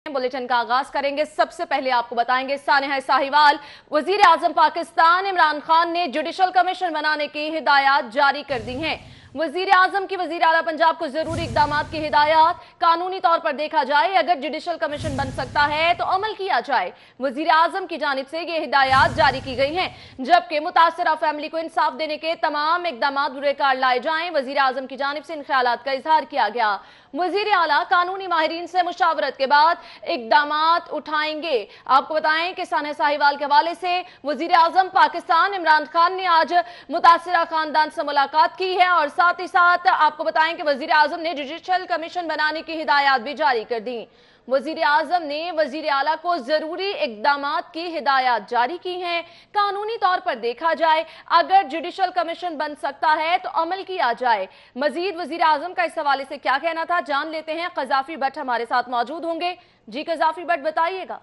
Bulletin का आगाज करेंगे। सबसे पहले आपको बताएंगे सानेहा साहिवाल, वजीर आजम पाकिस्तान इमरान खान ने जुडिशल कमीशन बनाने की हिदायत जारी कर दी हैं। वजीर आजम की वजीर आला पंजाब को जरूरी इकदाम की हिदायत, कानूनी तौर पर देखा जाए अगर जुडिशल कमीशन बन सकता है तो अमल किया जाए। वजीर आजम की जानिब से ये हिदायत जारी की गई हैं, जबकि मुतासरा फैमिली को इंसाफ देने के तमाम इकदाम बुरेकार लाए जाएं। वजीर आजम की जानिब से इन ख्यालात का इजहार किया गया। वजीर आला कानूनी माहिरीन से मुशावरत के बाद इकदाम उठाएंगे। आपको बताएं कि सानेहा साहिवाल के हवाले से वजीर आजम पाकिस्तान इमरान खान ने आज मुतासरा खानदान से मुलाकात की है और साथ ही साथ आपको बताएं कि वजीर आजम ने जुडिशल कमीशन बनाने की हिदायत भी जारी कर दी। वजीर आजम ने वजीर आला को जरूरी इकदाम की हिदायत जारी की हैं। कानूनी तौर पर देखा जाए अगर जुडिशल कमीशन बन सकता है तो अमल किया जाए। मजीद वजीर आजम का इस हवाले से क्या कहना था जान लेते हैं। कजाफी भट्ट हमारे साथ मौजूद होंगे। जी कजाफी भट्ट, बताइएगा।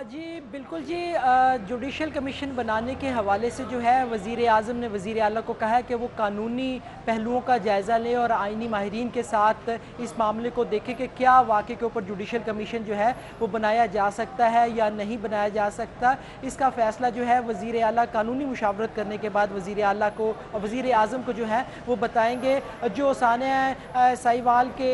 जी बिल्कुल जी, जुडिशल कमीशन बनाने के हवाले से जो है वज़ीर आज़म ने वज़ीर आला को कहा है कि वो कानूनी पहलुओं का जायज़ा लें और आइनी माहिरीन के साथ इस मामले को देखें कि क्या वाक़ई के ऊपर जुडिशल कमीशन जो है वो बनाया जा सकता है या नहीं बनाया जा सकता। इसका फ़ैसला जो है वज़ीर आला कानूनी मुशावरत करने के बाद वज़ीर आला को और वज़ीर आज़म को जो है वो बताएँगे। जो सानेहा साहिवाल के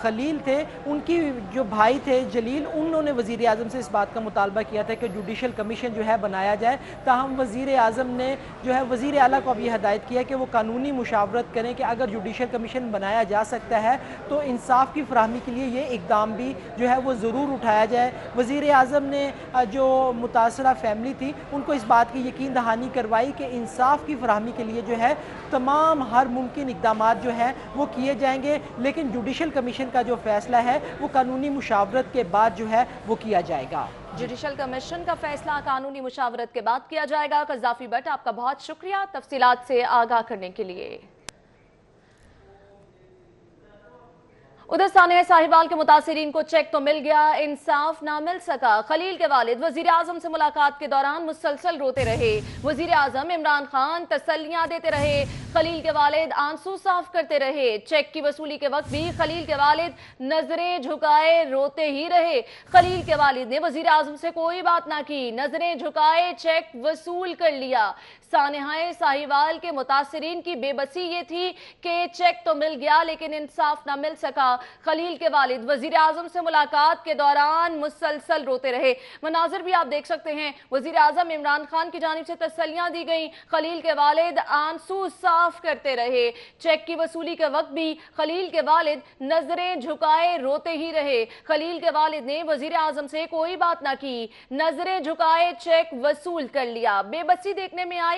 खलील थे, उनकी जो भाई थे जलील, उन्होंने वज़ीर आज़म से इस बात का मुतालबा किया था कि जुडिशल कमीशन जो है बनाया जाए। ताहम वज़ीर आज़म ने जो है वज़ीर आला को अब ये हदायत किया कि वो कानूनी मुशावरत करें कि अगर जुडिशल कमीशन बनाया जा सकता है तो इंसाफ की फराहमी के लिए ये इकदाम भी जो है वो ज़रूर उठाया जाए। वज़ीर आज़म ने जो मुतासरा फैमिली थी उनको इस बात की यकीन दहानी करवाई कि इंसाफ की फराहमी के लिए जो है तमाम हर मुमकिन इकदाम जो हैं वो किए जाएंगे, लेकिन जुडिशल कमीशन का जो फैसला है वो कानूनी मुशावरत के बाद जो है वो किया जाएगा। जुडिशल कमीशन का फैसला कानूनी मुशावरत के बाद किया जाएगा। कजाफी भट्ट, आपका बहुत शुक्रिया तफसीलात से आगाह करने के लिए। उधर सानेहा साहिवाल के मुतासिरीन को चेक तो मिल गया, इंसाफ ना मिल सका। खलील के वालिद वजीर आजम से मुलाकात के दौरान मुसलसल रोते रहे। वजीर आजम इमरान खान तसल्लियां देते रहे। खलील के वालिद आंसू साफ करते रहे। चेक की वसूली के वक्त भी खलील के वालिद नजरें झुकाए रोते ही रहे। खलील के वालिद ने वजीर आजम से कोई बात ना की, नजरें झुकाए चेक वसूल कर लिया। सानेहा साहिवाल के मुतासिरीन की बेबसी ये थी कि चेक तो मिल गया लेकिन इंसाफ ना मिल सका। खलील के वालिद वजीर आजम से मुलाकात के दौरान मुसलसल रोते रहे। मनाजिर भी आप देख सकते हैं। वजीर आजम इमरान खान की जानिब से तसल्लियां दी गई, खलील के वालिद आंसू साफ करते रहे। चेक की वसूली के वक्त भी खलील के वालिद नजरें झुकाए रोते ही रहे। खलील के वालिद ने वजीर आजम से कोई बात ना की, नजरें झुकाए चेक वसूल कर लिया। बेबसी देखने में आई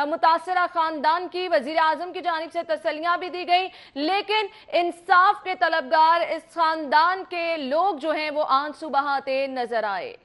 मुतासरा खानदान की। वजीर आजम की जानिब से तसल्लियां भी दी गई, लेकिन इंसाफ के तलबगार इस खानदान के लोग जो हैं वो आंसू बहाते नजर आए।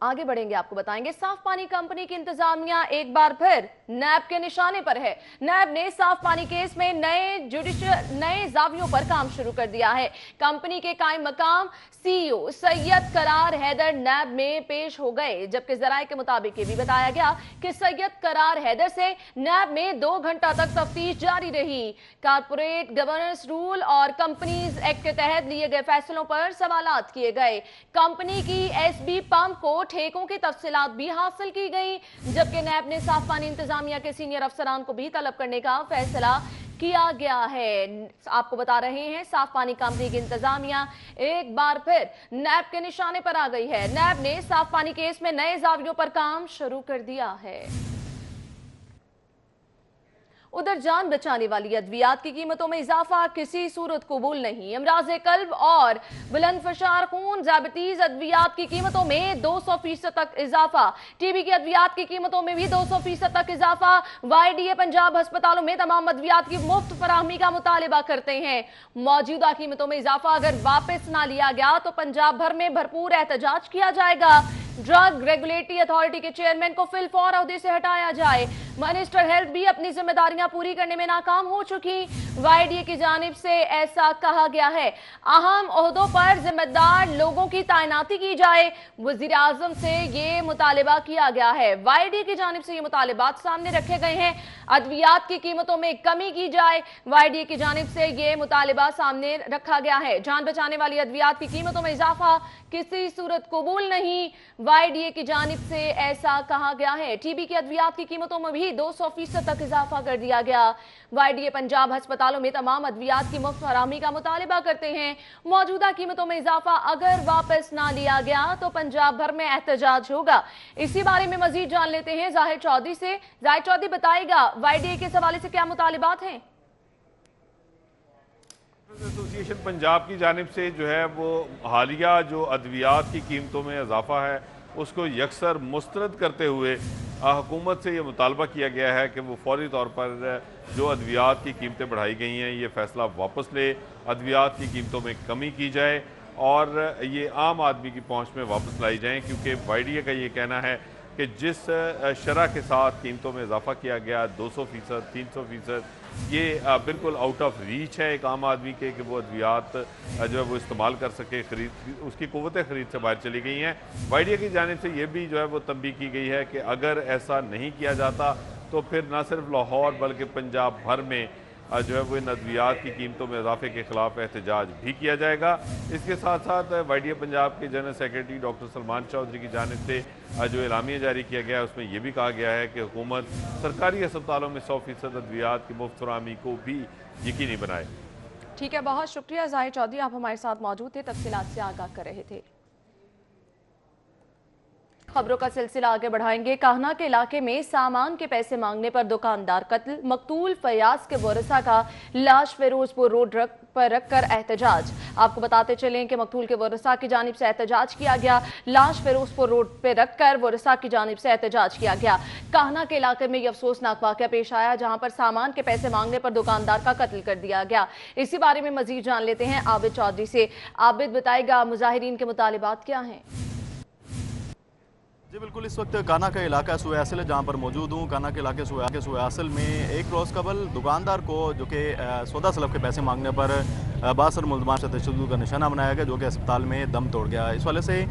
आगे बढ़ेंगे, आपको बताएंगे साफ पानी कंपनी की इंतजामिया एक बार फिर नैब के निशाने पर है। नैब ने साफ पानी केस में नए जावियों पर काम शुरू कर दिया है। कंपनी के कायम मकाम सीईओ सैयद करार हैदर नैब में पेश हो गए, जबकि जराये के मुताबिक ये भी बताया गया कि सैयद करार हैदर से नैब में 2 घंटा तक तफ्तीश जारी रही। कारपोरेट गवर्नेंस रूल और कंपनीज एक्ट के तहत लिए गए फैसलों पर सवालात किए गए। कंपनी की एसबी पंप को ठेकों की तफसीलात भी हासिल की गई, जबकि नैब ने साफ पानी इंतजामिया के सीनियर अफसरान को भी तलब करने का फैसला किया गया है। आपको बता रहे हैं साफ पानी कंपनी की इंतजामिया एक बार फिर नैब के निशाने पर आ गई है। नैब ने साफ पानी केस में नए जावियों पर काम शुरू कर दिया है। उधर जान बचाने वाली अद्वियात की कीमतों में इजाफा किसी सूरत कबूल नहीं। अमराज कल्ब और बुलंद फशार खून ज़ाबितीज़ अद्वियात की कीमतों में 200% तक इजाफा। टीबी की अद्वियात की कीमतों में भी 200% तक इजाफा। YDA पंजाब अस्पतालों में तमाम अद्वियात की मुफ्त फराहमी का मुतालबा करते हैं। मौजूदा कीमतों में इजाफा अगर वापस ना लिया गया तो पंजाब भर में भरपूर एहतजाज किया जाएगा। ड्रग रेगुलेटरी अथॉरिटी के चेयरमैन को फिलफौर ओहदे से हटाया जाए। मिनिस्टर हेल्थ भी अपनी जिम्मेदारियां पूरी करने में नाकाम हो चुकी। वाईडीए की जानिब से ऐसा कहा गया है। अहम ओहदों पर जिम्मेदार लोगों की तैनाती की जाए। वजीर आजम से ये मुतालिबा किया गया है। वाईडीए की जानिब से ये मुतालिबात सामने रखे गए हैं। अद्वियात की कीमतों में कमी की जाए। वाईडीए की जानिब से ये मुतालिबा सामने रखा गया है। जान बचाने वाली अद्वियात की कीमतों में इजाफा किसी सूरत कबूल नहीं। वाईडीए की जानिब से ऐसा कहा गया है। टीबी की अद्वियात की कीमतों में भी 200% तक इजाफा कर दिया गया। वाईडीए पंजाब अस्पतालों में तमाम अद्वियात की मुफ्त फराहमी का मुतालिबा करते हैं। मौजूदा कीमतों में इजाफा अगर वापस ना लिया गया तो पंजाब भर में एहतजाज होगा। इसी बारे में मजीद जान लेते हैं जाहिर चौधरी से। जाहिर चौधरी बताएगा वाईडीए के हवाले से क्या मुतालिबात हैं। एसोसिएशन पंजाब की जानिब से जो है वो हालिया जो अद्वियात की कीमतों में इजाफा है उसको यकसर मुस्तरद करते हुए हुकूमत से ये मुतालबा किया गया है कि वो फौरी तौर पर जो अद्वियात की कीमतें बढ़ाई गई हैं ये फ़ैसला वापस ले, अद्वियात की कीमतों में कमी की जाए और ये आम आदमी की पहुँच में वापस लाई जाएँ, क्योंकि वाईडीए का ये कहना है कि जिस शरह के साथ कीमतों में इजाफा किया गया 200%, 300%, ये बिल्कुल आउट ऑफ रीच है एक आम आदमी के कि वो अद्वियात जो है वो इस्तेमाल कर सके। खरीद उसकी क़ुव्वतें ख़रीद से बाहर चली गई हैं। वाईडीए की जानिब से ये भी जो है वो तंबीह की गई है कि अगर ऐसा नहीं किया जाता तो फिर न सिर्फ लाहौर बल्कि पंजाब भर में जो है वो इन अद्वियात की कीमतों में इजाफे के खिलाफ एहतजाज भी किया जाएगा। इसके साथ साथ वाईडीए पंजाब के general secretary doctor Salman Chaudhry की जानिब से जो एलामिया जारी किया गया है उसमें यह भी कहा गया है कि हुकूमत सरकारी अस्पतालों में 100% अद्वियात की मुफ्त फराहमी को भी यकीनी बनाए। ठीक है, बहुत शुक्रिया जाहिर चौधरी, आप हमारे साथ मौजूद थे, तफसीलात से आगाह कर रहे थे। खबरों का सिलसिला आगे बढ़ाएंगे। काहना के इलाके में सामान के पैसे मांगने पर दुकानदार कत्ल। मकतूल फयाज के वारिसा का लाश फिरोजपुर रोड पर रखकर एहतजाज। आपको बताते चलें कि मकतूल के वारिसा की जानिब से एहतजाज किया गया। लाश फिरोजपुर रोड पर रखकर वारिसा की जानिब से एहतजाज किया गया। काहना के इलाके में यह अफसोसनाक वाक़या पेश आया जहां पर सामान के पैसे मांगने पर दुकानदार का कत्ल कर दिया गया। इसी बारे में मजीद जान लेते हैं आबिद चौधरी से। आबिद बताएगा मुजाहिरीन के मुतालिबात क्या हैं। जी बिल्कुल, इस वक्त काना का इलाका सुयासिल है जहाँ पर मौजूद हूँ। काना के इलाके सुयासिल में एक रोज़ कबल दुकानदार को जो कि सौदा सलब के पैसे मांगने पर बासर मुल्ज़मान से तशद्दुद का निशाना बनाया गया, जो कि अस्पताल में दम तोड़ गया। इस वजह से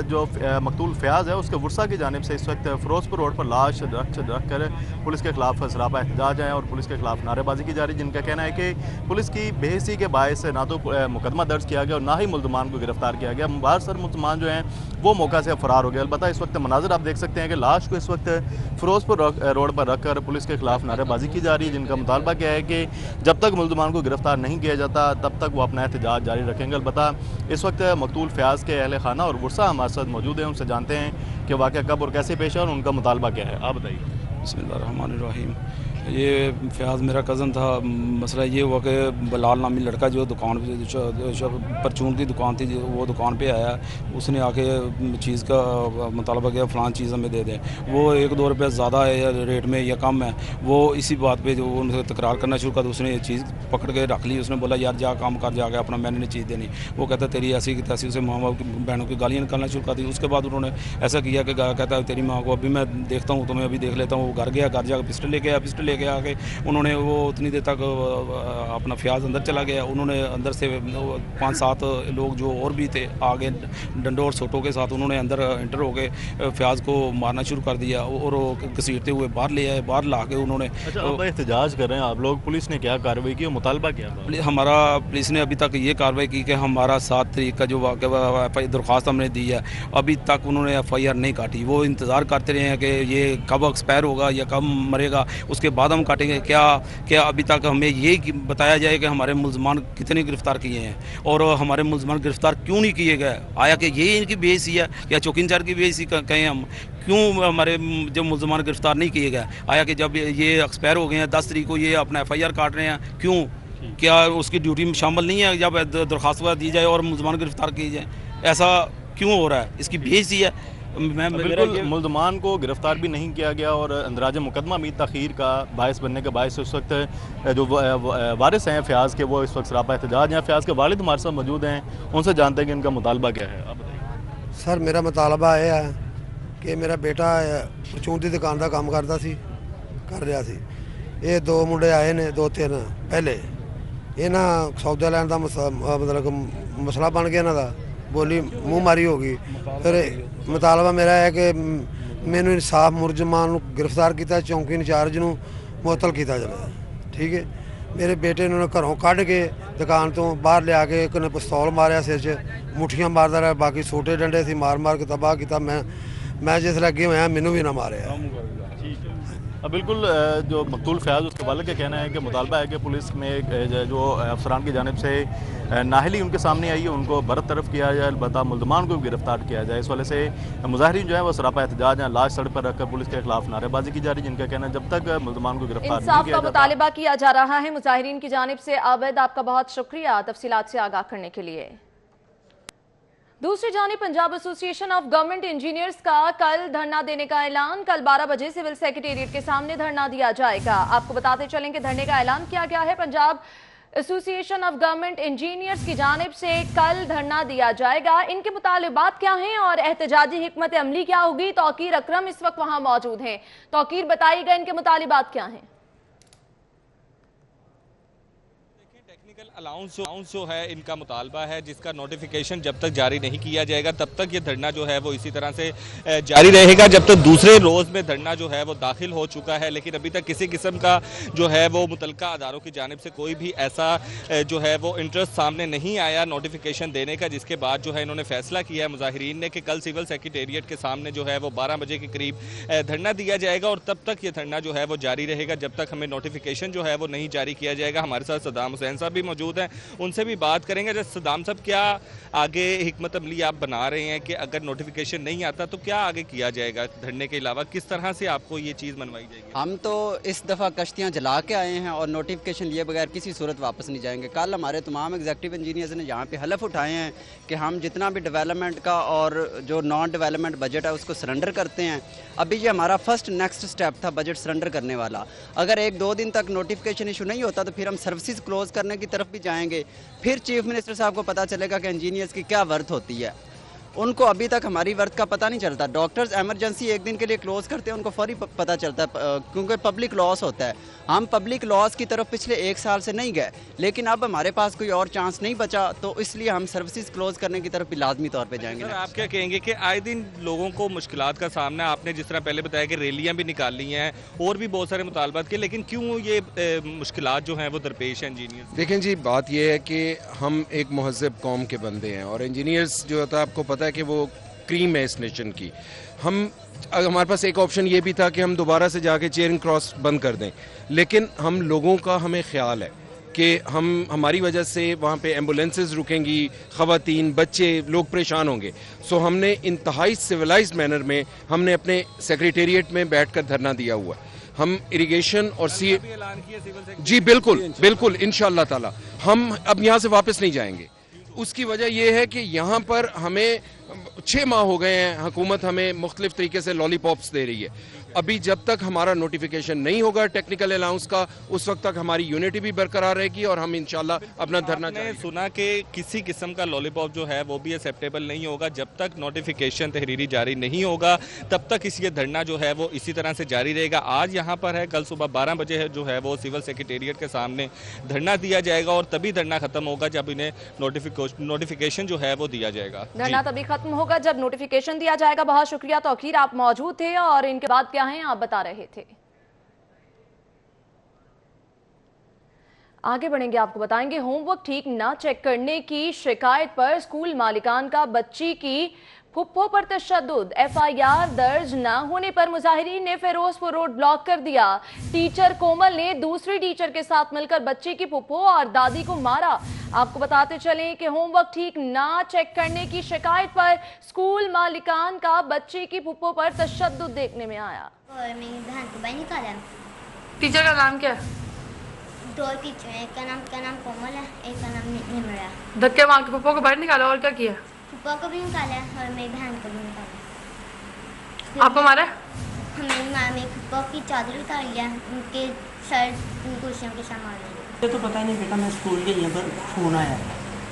जो मकतूल फयाज है उसके वर्सा की जानिब से इस वक्त फिरोजपुर रोड पर लाश रख कर पुलिस के खिलाफ सरापा एहतजाज है और पुलिस के खिलाफ नारेबाजी की जा रही, जिनका कहना है कि पुलिस की बेहिसी के बायस ना तो मुकदमा दर्ज किया गया और ना ही मुल्ज़मान को गिरफ्तार किया गया। बासर मुल्ज़मान जो हैं वो मौका से फरार हो गया। अलबत्ता इस वक्त मनाज़र आप देख सकते हैं कि लाश को इस वक्त फिरोजपुर रोड पर रखकर पुलिस के खिलाफ नारेबाजी की जा रही है, जिनका मुतालबा क्या है कि जब तक मुल्ज़मान को गिरफ्तार नहीं किया जाता तब तक वो अपना एहतजाज जारी रखेंगे। अलबत्ता इस वक्त मकतूल फयाज के अहल खाना और वर्सा हमारे साथ मौजूद हैं, उनसे जानते हैं कि वाक़या कब और कैसे पेश है और उनका मुतालबा क्या है। आप बताइए। बिस्मिल्लाहिर्रहमानिर्रहीम। ये फयाज मेरा कज़न था। मसला ये हुआ कि बलाल नामी लड़का जो दुकान परचून की दुकान थी वो दुकान पे आया, उसने आके चीज़ का मुतालबा किया फ़लान चीज़ हमें दे दें। वो 1-2 रुपये ज़्यादा है या रेट में या कम है, वो इसी बात पे जो उनसे तकरार करना शुरू कर, उसने ये चीज़ पकड़ के रख ली। उसने बोला यार जा काम कर जाके अपना, मैंने नहीं चीज़ देनी। वो कहता तेरी ऐसी की तैसी, उसे माँ बाप बहनों की गालियाँ निकालना शुरू कर दी। उसके बाद उन्होंने ऐसा किया कि कहता है तेरी माँ को अभी मैं देखता हूँ, तुम्हें अभी देख लेता हूँ। वो घर गया, घर जाकर पिस्टल लेके आया, पिस्टल लेके आके उन्होंने वो उतनी देर तक अपना फयाज अंदर चला गया। उन्होंने अंदर से 5-7 लोग जो और भी थे आगे डंडों और सोटों के साथ उन्होंने अंदर इंटर हो गए, फयाज को मारना शुरू कर दिया और घसीटते हुए बाहर ले आए। बाहर ला के उन्होंने एहतजाज कर रहे हैं आप लोग, पुलिस ने क्या कार्रवाई की, मुतालबा क्या था? हमारा पुलिस ने अभी तक ये कार्रवाई की कि हमारा 7 तारीख का जो वाक़या दरख्वास्त हमने दी है, अभी तक उन्होंने FIR नहीं काटी। वो इंतज़ार करते रहे हैं कि ये कब एक्सपायर होगा या कब मरेगा, उसके बाद हम काटेंगे। क्या अभी तक हमें ये बताया जाए कि हमारे मुल्ज़मान कितने गिरफ़्तार किए हैं और हमारे मुल्ज़मान गिरफ़्तार क्यों नहीं किए गए? आया कि ये इनकी बेइज्जती है या चौकी इंचार्ज की बेइज्जती कहें हम, क्यों हमारे जो मुल्ज़मान गिरफ़्तार नहीं किए गए? आया कि जब ये एक्सपायर हो गए हैं 10 तारीख को ये अपना FIR काट रहे हैं, क्यों? क्या उसकी ड्यूटी में शामिल नहीं है जब दरख्वास्त दी जाए और मुल्ज़मान गिरफ़्तार किए जाए? ऐसा क्यों हो रहा है? इसकी बेइज्जती है। बिल्कुल, मुल्ज़मान को गिरफ्तार भी नहीं किया गया और अंदराज मुकदमा में तख़ीर का बायस बनने के बायस इस वक्त जो वारिस हैं फयाज के, वो इस वक्त सरापा एहतजाज हैं। फयाज के वालिद हमारे साथ मौजूद हैं, उनसे जानते हैं कि इनका मुतालबा क्या है। आप बताइए। ਸਰ ਮੇਰਾ ਮੁਤਾਲਬਾ ਇਹ ਹੈ ਕਿ ਮੇਰਾ ਬੇਟਾ ਪਰਚੂਨ ਦੀ ਦੁਕਾਨ ਦਾ ਕੰਮ ਕਰ ਰਿਹਾ ਸੀ। ਇਹ ਦੋ ਮੁੰਡੇ ਆਏ ਨੇ, ਦੋ ਤਿੰਨ ਪਹਿਲੇ, ਇਹਨਾਂ ਸੌਦਾ ਲੈਣ ਦਾ ਮਤਲਬ ਮਸਲਾ ਬਣ ਗਿਆ ਇਹਨਾਂ ਦਾ, ਬੋਲੀ ਮੂੰਹ ਮਾਰੀ ਹੋ ਗਈ। ਫਿਰ ਮੁਤਾਲਬਾ ਮੇਰਾ ਹੈ ਕਿ ਮੈਨੂੰ ਇਨਸਾਫ, ਮੁਲਜ਼ਮਾਂ ਨੂੰ ਗ੍ਰਿਫਤਾਰ ਕੀਤਾ, ਚੌਂਕੀ ਇੰਚਾਰਜ ਨੂੰ ਮੁਅੱਤਲ ਕੀਤਾ ਜਾਵੇ। ਠੀਕ ਹੈ, ਮੇਰੇ ਬੇਟੇ ਨੂੰ ਘਰੋਂ ਕੱਢ ਕੇ ਦੁਕਾਨ ਤੋਂ ਬਾਹਰ ਲਿਆ ਕੇ ਇੱਕ ਨੇ ਪਿਸਤੌਲ ਮਾਰਿਆ ਸਿਰ 'ਚ, ਮੁੱਠੀਆਂ ਮਾਰਦਾ ਰਿਹਾ, ਬਾਕੀ ਛੋਟੇ ਡੰਡੇ ਸੀ ਮਾਰ ਕੇ ਤਬਾਹ ਕੀਤਾ। ਮੈਂ ਜਿਸ ਲੱਗੇ ਹੋਇਆ ਮੈਨੂੰ भी ना मारे। बिल्कुल, जो मकतूल फयाज उसके वालिद का कहना है कि मुतालबा है कि पुलिस में जो अफसरान की जानिब से नाहली उनके सामने आई है उनको बरतरफ किया जाए, अलबत्ता मुल्ज़मान को भी गिरफ्तार किया जाए। इस वाले से मुजाहिरीन जो है वो सरापा एहतजाज हैं, लाश सड़क पर रखकर पुलिस के खिलाफ नारेबाजी की जा रही है, जिनका कहना है जब तक मुल्ज़मान को गिरफ्तार नहीं इंसाफ किया का मुतालिबा किया जा रहा है मुजाहिरीन की जानिब से। आबिद, आपका बहुत शुक्रिया तफसीलात से आगाह करने के लिए। दूसरी जानिब Punjab association of government engineers का कल धरना देने का ऐलान। कल 12 बजे सिविल सेक्रेटेरिएट के सामने धरना दिया जाएगा। आपको बताते चलें कि धरने का ऐलान किया गया है Punjab association of government engineers की जानिब से। कल धरना दिया जाएगा। इनके मुतालिबात क्या हैं और एहतजाजी हिकमत अमली क्या होगी? तौकीर अकरम इस वक्त वहां मौजूद हैं। तौकीर, बताइएगा इनके मुतालिबात क्या हैं? अलाउंस जो है इनका मुतालबा है, जिसका नोटिफिकेशन जब तक जारी नहीं किया जाएगा तब तक ये धरना जो है वो इसी तरह से जारी रहेगा, जब तक दूसरे रोज़ में धरना जो है वो दाखिल हो चुका है। लेकिन अभी तक किसी किस्म का जो है वो मुतलका अदारों की जानिब से कोई भी ऐसा जो है वो इंटरेस्ट सामने नहीं आया नोटिफिकेशन देने का, जिसके बाद जो है इन्होंने फैसला किया है मुजाहिरीन ने कि कल सिविल सेक्रेटेरिएट के सामने जो है वो 12 बजे के करीब धरना दिया जाएगा और तब तक ये धरना जो है वो जारी रहेगा जब तक हमें नोटिफिकेशन जो है वो नहीं जारी किया जाएगा। हमारे साथ सद्दाम हुसैन साहब भी मौजूद हैं, उनसे भी बात करेंगे। जैसे सद्दाम साहब, क्या आगे हिकमत अमली आप बना रहे हैं कि अगर नोटिफिकेशन नहीं आता तो क्या आगे किया जाएगा? धरने के अलावा किस तरह से आपको ये चीज़ मनवाई जाएगी? हम तो इस दफ़ा कश्तियाँ जला के आए हैं और नोटिफिकेशन लिए बगैर किसी सूरत वापस नहीं जाएंगे। कल हमारे तमाम एग्जीक्यूटिव इंजीनियर्स ने यहाँ पे हलफ उठाए हैं कि हम जितना भी डेवलपमेंट का और जो नॉन डेवलपमेंट बजट है उसको सरेंडर करते हैं। अभी ये हमारा फर्स्ट नेक्स्ट स्टेप था बजट सरेंडर करने वाला। अगर 1-2 दिन तक नोटिफिकेशन इशू नहीं होता तो फिर हम सर्विसेज क्लोज करने की तरफ भी जाएंगे। फिर चीफ मिनिस्टर साहब को पता चलेगा कि इंजीनियर्स की क्या वर्थ होती है। उनको अभी तक हमारी वर्थ का पता नहीं चलता। डॉक्टर्स एमरजेंसी एक दिन के लिए क्लोज करते हैं, उनको फौरी पता चलता है क्योंकि पब्लिक लॉस होता है। हम पब्लिक लॉस की तरफ पिछले 1 साल से नहीं गए, लेकिन अब हमारे पास कोई और चांस नहीं बचा तो इसलिए हम सर्विसेज क्लोज करने की तरफ भी लाजमी तौर पे जाएंगे। सर, आप क्या कहेंगे कि आए दिन लोगों को मुश्किलात का सामना, आपने जिस तरह पहले बताया कि रैलियां भी निकाली हैं और भी बहुत सारे मुतालबात के, लेकिन क्यों ये मुश्किलात जो हैं वो दरपेश हैं इंजीनियर्स? देखें जी, बात ये है कि हम एक महज़ब कौम के बंदे हैं और इंजीनियर्स जो होता है आपको पता है कि वो क्रीम है इस नेशन की। हमारे पास एक ऑप्शन ये भी था कि हम दोबारा से जाके चेयरिंग क्रॉस बंद कर दें, लेकिन हम लोगों का हमें ख्याल है कि हमारी वजह से वहाँ पे एम्बुलेंसेस रुकेंगी, ख़वातीन, बच्चे, लोग परेशान होंगे। सो हमने इंतहाई सिविलाइज्ड मैनर में हमने अपने सेक्रेटेरिएट में बैठकर धरना दिया हुआ है। हम इरिगेशन और जी बिल्कुल इंशाअल्लाह ताला हम अब यहाँ से वापस नहीं जाएंगे। उसकी वजह यह है कि यहाँ पर हमें 6 माह हो गए हैं, हुकूमत हमें मुख्तलिफ तरीके से लॉलीपॉप्स दे रही है। अभी जब तक हमारा नोटिफिकेशन नहीं होगा टेक्निकल अलाउंस का, उस वक्त तक हमारी यूनिटी भी बरकरार रहेगी और हम इंशाल्लाह अपना धरना जारी। सुना कि किसी किस्म का लॉलीपॉप जो है वो भी एक्सेप्टेबल नहीं होगा जब तक नोटिफिकेशन तहरीरी जारी नहीं होगा, तब तक ये धरना जो है वो इसी तरह से जारी रहेगा। आज यहाँ पर है, कल सुबह 12 बजे है जो है वो सिविल सेक्रेटेरिएट के सामने धरना दिया जाएगा और तभी धरना खत्म होगा जब इन्हें नोटिफिकेशन जो है वो दिया जाएगा। धरना तभी खत्म होगा जब नोटिफिकेशन दिया जाएगा। बहुत शुक्रिया तौकीर, आप मौजूद थे और इनके बाद क्या हैं आप बता रहे थे। आगे बढ़ेंगे, आपको बताएंगे होमवर्क ठीक ना चेक करने की शिकायत पर स्कूल मालिकान का बच्ची की फुप्पो पर तशद्दुद। FIR दर्ज न होने पर मुजाहिरीन ने फिरोजपुर रोड ब्लॉक कर दिया। टीचर कोमल ने दूसरी टीचर के साथ मिलकर बच्ची की फुप्पो और दादी को मारा। आपको बताते चलें कि होमवर्क ठीक ना चेक करने की शिकायत पर स्कूल मालिकान का बच्ची की फुप्पो पर तशद्दुद देखने में आया। और मेरी बहन को बाहर निकाला। टीचर का नाम क्या है? 2 टीचर हैं, एक का नाम कोमल है, एक का नाम निमरा। धक्के मार के फुप्पो को बाहर निकाला और क्या किया? फुप्पो को भी निकाला और मेरी बहन को भी निकाला। आपको मारा? मेरी माँ ने फुप्पो की चादर उतार लिया, उनके सर कुर्सियों के सामान। मुझे तो पता ही नहीं बेटा, मैं स्कूल गई यहाँ पर फ़ोन आया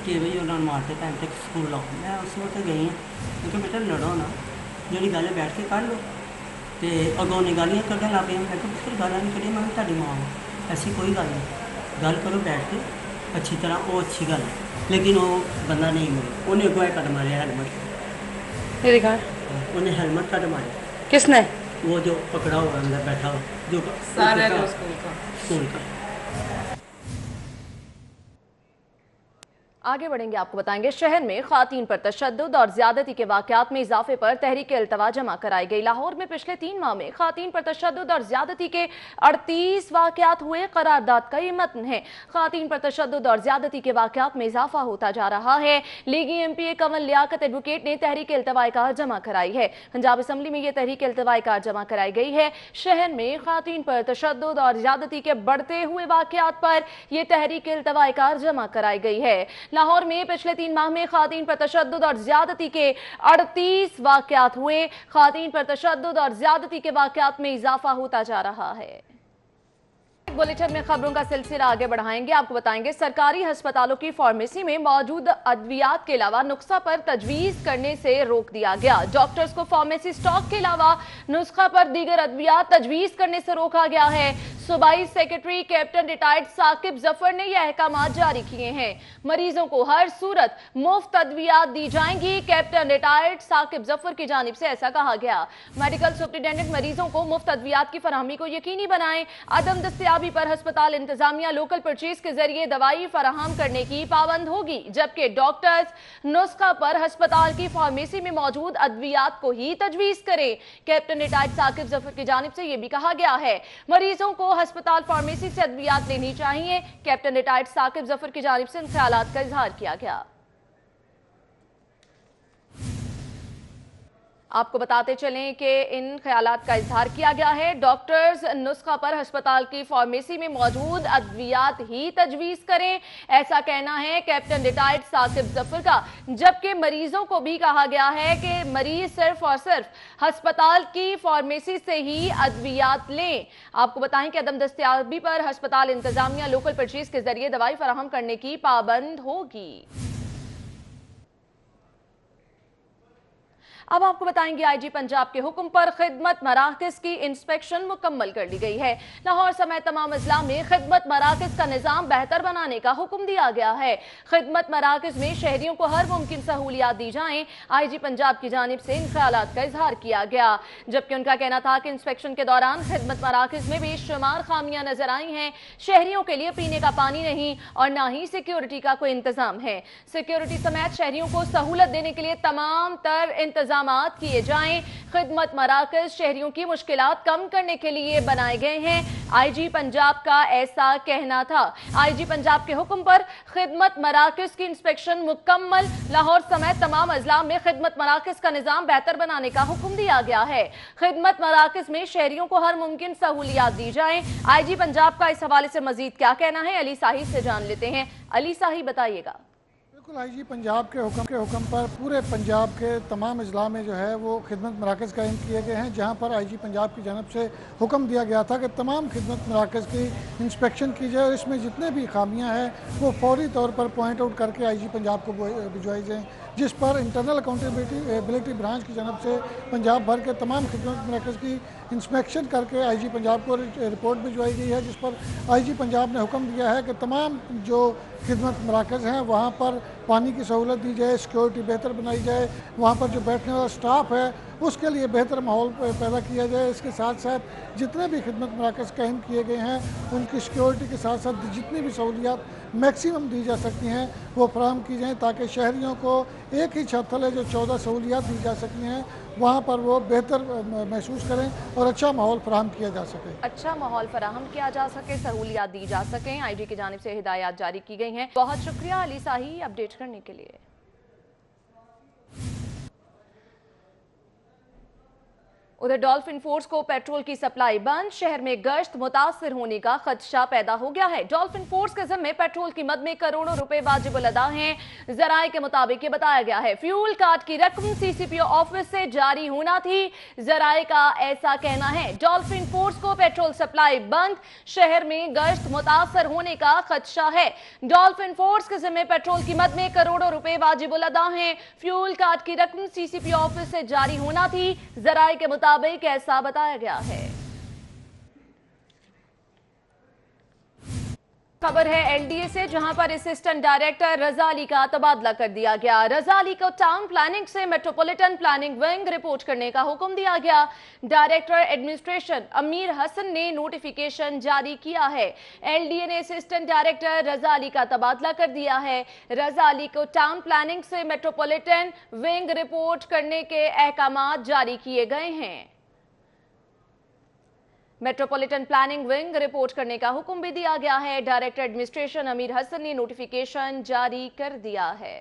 कि भाई उन्होंने मारते टाइम तक स्कूल लाओ। मैं उस वक्त गई हाँ, क्योंकि बेटा लड़ो ना, जी गल बैठ के कर लो। तो अगों ने गालियाँ कढ़न लग गई। मैं पुत्र गाल नहीं कढ़ी, मैं ताड़ी माँ ऐसी कोई गल नहीं, गल करो बैठ के अच्छी तरह, वो अच्छी गल है। लेकिन वो बंदा नहीं मिले, उन्हें अगुआ कट मारे हेलमेट, उन्हें हेलमेट कट मारे। किसने? वो जो पकड़ा हुआ अंदर बैठा हुआ, जो स्कूल का। आगे बढ़ेंगे, आपको बताएंगे शहर में खातीन पर तशद्दुद और ज्यादती के वाकयात में इजाफे पर तहरीक अल्तवा जमा कराई गई। लाहौर में पिछले 3 माह में खातीन पर तशद्दुद और ज्यादती के 38 वाकयात हुए। करारदाद का ये मतन है, खातीन पर तशद्दुद और ज्यादती के वाकयात में इजाफा होता जा रहा है। लीगी MP कंवल लियाकत एडवोकेट ने तहरीक अल्तवा कार जमा कराई है। पंजाब असम्बली में यह तहरीक अल्तवा कार जमा कराई गई है। शहर में खातीन पर तशद्दुद और ज्यादती के बढ़ते हुए वाकयात पर यह तहरीक अल्तवा कार जमा कराई गई है। लाहौर में पिछले 3 माह में खातीन पर तशद्दुद और ज्यादती के 38 वाकयात हुए। खातीन पर तशद्दुद और ज्यादती के वाकयात में इजाफा होता जा रहा है। बुलेटिन में खबरों का सिलसिला आगे बढ़ाएंगे, आपको बताएंगे सरकारी अस्पतालों की फार्मेसी में मौजूद अद्वियात के अलावा नुस्खा पर तजवीज करने से रोक दिया गया। डॉक्टर्स को फार्मेसी स्टॉक के अलावा नुस्खा पर दीगर अद्वियात तजवीज करने से रोका गया है। सूबाई secretary captain retired Saqib Zafar ने यह अहकाम जारी किए हैं। मरीजों को हर सूरत मुफ्त अद्वियात दी जाएंगी। कैप्टन रिटायर्ड साकिब जफर की जानिब से ऐसा कहा गया। मेडिकल सुप्रिंटेंडेंट मरीजों को मुफ्त अद्वियात की फराहमी को यकीनी बनाएं। अदम दस्तयाबी पर अस्पताल इंतजामिया लोकल परचेज के जरिए दवाई फराहम करने की पाबंद होगी, जबकि डॉक्टर्स नुस्खा पर अस्पताल की फार्मेसी में मौजूद अद्वियात को ही तजवीज करें। कैप्टन रिटायर्ड साकिब जफर की जानिब से यह भी कहा गया है मरीजों को अस्पताल फार्मेसी से अद्वियात लेनी चाहिए। कैप्टन रिटायर्ड साकिब जफर की जानिब से इन ख्यालात का इजहार किया गया। आपको बताते चलें कि इन ख्यालात का इजहार किया गया है। डॉक्टर्स नुस्खा पर अस्पताल की फार्मेसी में मौजूद अद्वियात ही तजवीज करें, ऐसा कहना है कैप्टन रिटायर्ड साकिब जफर का। जबकि मरीजों को भी कहा गया है कि मरीज सिर्फ और सिर्फ अस्पताल की फार्मेसी से ही अद्वियात लें। आपको बताएं कि अदम दस्तयाबी पर अस्पताल इंतजामिया लोकल परचेज के जरिए दवाई फराहम करने की पाबंद होगी। अब आपको बताएंगे आईजी पंजाब के हुक्म पर खिदमत मराकज की इंस्पेक्शन मुकम्मल कर ली गई है। लाहौर समेत तमाम अजला में खिदमत मराकज का निज़ाम बेहतर बनाने का हुक्म दिया गया है। खिदमत मराकज में शहरियों को हर मुमकिन सहूलियात दी जाएं, आईजी पंजाब की जानिब से इन ख्यालात का इजहार किया गया। जबकि उनका कहना था कि इंस्पेक्शन के दौरान खिदमत मराकज में बेशुमार खामियां नजर आई हैं। शहरियों के लिए पीने का पानी नहीं और ना ही सिक्योरिटी का कोई इंतजाम है। सिक्योरिटी समेत शहरियों को सहूलत देने के लिए तमाम तर इंतजाम किए जाएं। खिदमत मराकज शहरियों की मुश्किलात कम करने के लिए बनाए गए हैं, आईजी पंजाब का ऐसा कहना था। आईजी पंजाब के हुक्म पर खिदमत मराकज की इंस्पेक्शन मुकम्मल। लाहौर समेत तमाम अजला में खिदमत मराकज का निजाम बेहतर बनाने का हुक्म दिया गया है। खिदमत मराकज में शहरियों को हर मुमकिन सहूलियात दी जाएं। आईजी पंजाब का इस हवाले से मजीद क्या कहना है, अली साही से जान लेते हैं। अली साही बताइएगा। बिल्कुल, आईजी पंजाब के हुक्म पर पूरे पंजाब के तमाम अजला में जो है वो खिदमत मराकज़ कायम किए गए हैं, जहाँ पर आईजी पंजाब की जानब से हुक्म दिया गया था कि तमाम खिदमत मराकज़ की इंस्पेक्शन की जाए और इसमें जितने भी खामियाँ हैं वो फौरी तौर पर पॉइंट आउट करके आईजी पंजाब को भिजवाई जाएँ, जिस पर इंटरनल अकाउंटेबिलिटी ब्रांच की जानब से पंजाब भर के तमाम खिदमत मराकज़ की इंस्पेक्शन करके आईजी पंजाब को रिपोर्ट भिजवाई गई है, जिस पर आईजी पंजाब ने हुक्म दिया है कि तमाम जो खिदमत मराकज़ हैं वहाँ पर पानी की सहूलत दी जाए, सिक्योरिटी बेहतर बनाई जाए, वहाँ पर जो बैठने वाला स्टाफ है उसके लिए बेहतर माहौल पैदा किया जाए। इसके साथ साथ जितने भी खिदमत मराकज़ कायम किए गए हैं उनकी सिक्योरिटी के साथ साथ जितनी भी सहूलियात मैक्सिमम दी जा सकती हैं वो फराहम की जाएँ, ताकि शहरियों को एक ही छत तले जो 14 सहूलियात दी जा सकती हैं वहाँ पर वो बेहतर महसूस करें और अच्छा माहौल फराहम किया जा सके। अच्छा माहौल फराहम किया जा सके, सहूलियात दी जा सकें, आईजी की जानिब से हिदायत जारी की गई हैं। बहुत शुक्रिया अली साही अपडेट करने के लिए। उधर डॉल्फिन फोर्स को पेट्रोल की सप्लाई बंद, शहर में गश्त मुतासिर होने का खदशा पैदा हो गया है। डॉल्फिन फोर्स के जिम्मे पेट्रोल की मद में करोड़ों रुपए वाजिब अदा हैं। जराए के मुताबिक ये बताया गया है फ्यूल कार्ड की रकम सीसीपीओ ऑफिस से जारी होना थी। जराए का ऐसा कहना है डॉल्फिन फोर्स को पेट्रोल सप्लाई बंद, शहर में गश्त मुतासिर होने का खदशा है। डॉल्फिन फोर्स के जिम्मे पेट्रोल की मद में करोड़ों रुपए वाजिब अदा हैं। फ्यूल कार्ड की रकम सीसीपीओ ऑफिस से जारी होना थी। जराए के मुताबिक ऐसा बताया गया है। खबर है एलडीए से, जहां पर असिस्टेंट डायरेक्टर रजा अली का तबादला कर दिया गया। रजा अली को टाउन प्लानिंग से मेट्रोपॉलिटन प्लानिंग विंग रिपोर्ट करने का हुक्म दिया गया। डायरेक्टर एडमिनिस्ट्रेशन अमीर हसन ने नोटिफिकेशन जारी किया है। एलडीए ने असिस्टेंट डायरेक्टर रजा अली का तबादला कर दिया है। रजा अली को टाउन प्लानिंग से मेट्रोपॉलिटन विंग रिपोर्ट करने के अहकाम जारी किए गए हैं। मेट्रोपॉलिटन प्लानिंग विंग रिपोर्ट करने का हुक्म भी दिया गया है। डायरेक्टर एडमिनिस्ट्रेशन अमीर हसन ने नोटिफिकेशन जारी कर दिया है।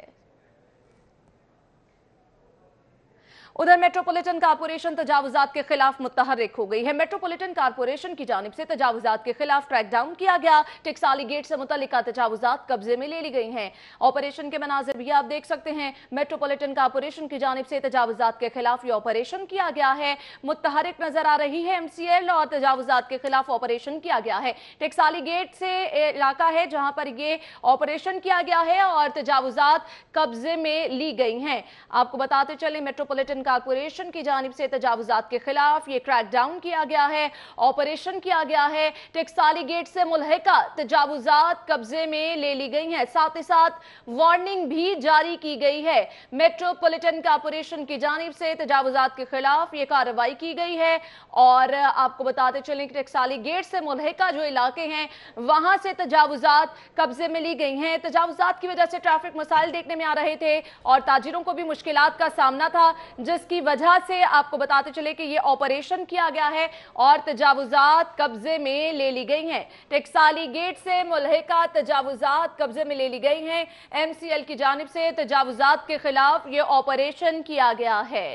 उधर मेट्रोपॉलिटन कारपोरेशन तजावुजात के खिलाफ मुतहर्रिक हो गई है। मेट्रोपॉलिटन कारपोरेशन की जानिब से तजावुजात के खिलाफ क्रैकडाउन किया गया। टेक्साली गेट से मुतल्लिका तजावुजात कब्जे में ले ली गई हैं। ऑपरेशन के मनाजिर भी आप देख सकते हैं। मेट्रोपॉलिटन कारपोरेशन की जानिब से तजावुजात के खिलाफ ये ऑपरेशन किया गया है। मुतहर्रिक नजर आ रही है एमसीएल और तजावुजात के खिलाफ ऑपरेशन किया गया है। टेक्साली गेट से इलाका है जहां पर ये ऑपरेशन किया गया है और तजावुजात कब्जे में ली गई हैं। आपको बताते चले मेट्रोपॉलिटन कारपोरेशन की जानिब से तजावुजात के खिलाफ ये क्रैकडाउन किया गया है, ऑपरेशन किया गया है। टेक्साली गेट से मुल्हिका तजावुजात कब्जे में ले ली गई हैं। साथ ही साथ वार्निंग भी जारी की गई है। मेट्रोपॉलिटन कारपोरेशन की जानिब से तजावुजात के खिलाफ ये कार्रवाई की गई है। और आपको बताते चलें कि टेक्साली गेट से मुल्हिका जो इलाके हैं वहां से तजावुजात कब्जे में ली गई हैं। तजावुजात की वजह से ट्रैफिक मसाइल देखने में आ रहे थे और ताजिरों को भी मुश्किलात का सामना था, जिसकी वजह से आपको बताते चले कि ये ऑपरेशन किया गया है और तजावुजात कब्जे में ले ली गई हैं। टेक्साली गेट से मुल्हिका तजावुजात कब्जे में ले ली गई हैं। एमसीएल की जानिब से तजावुजात के खिलाफ ये ऑपरेशन किया गया है।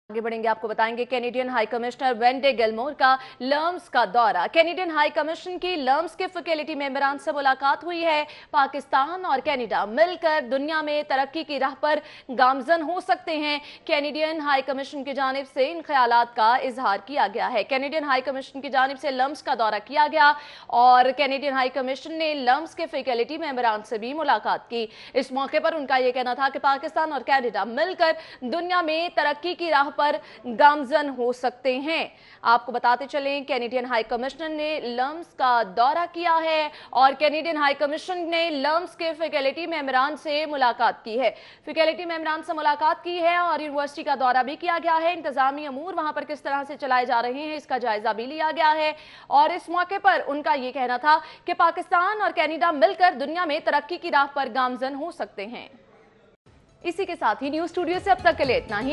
आगे बढ़ेंगे, आपको बताएंगे कैनेडियन हाई कमिश्नर वेंडे गिलमोर का लर्म्स का दौरा। कैनेडियन हाई कमीशन की लर्म्स के फैकल्टी मेंबरान से मुलाकात हुई है। पाकिस्तान और कनाडा मिलकर दुनिया में तरक्की की राह पर गामजन हो सकते हैं। कैनेडियन हाई कमीशन की जानिब से इन ख्यालात का इजहार किया गया है। कैनेडियन हाई कमीशन की जानिब से लर्म्स का दौरा किया गया और कैनेडियन हाई कमीशन ने लर्म्स के फैकल्टी मेंबरान से भी मुलाकात की। इस मौके पर उनका यह कहना था कि पाकिस्तान और कनाडा मिलकर दुनिया में तरक्की की राह पर गामजन हो सकते हैं। आपको बताते चलें कैनेडियन हाई कमिश्नर ने लर्म्स का दौरा किया है और कैनेडियन हाई कमीशन ने लर्म्स के फैकल्टी मेंबरान से मुलाकात की है। फैकल्टी मेंबरान से मुलाकात की है और यूनिवर्सिटी का दौरा भी किया गया है। इंतजामी अमूर वहां पर किस तरह से चलाए जा रहे हैं इसका जायजा भी लिया गया है और इस मौके पर उनका यह कहना था कि पाकिस्तान और कनाडा मिलकर दुनिया में तरक्की की राह पर गामजन हो सकते हैं। इसी के साथ ही न्यूज स्टूडियो से अब तक के लिए इतना ही।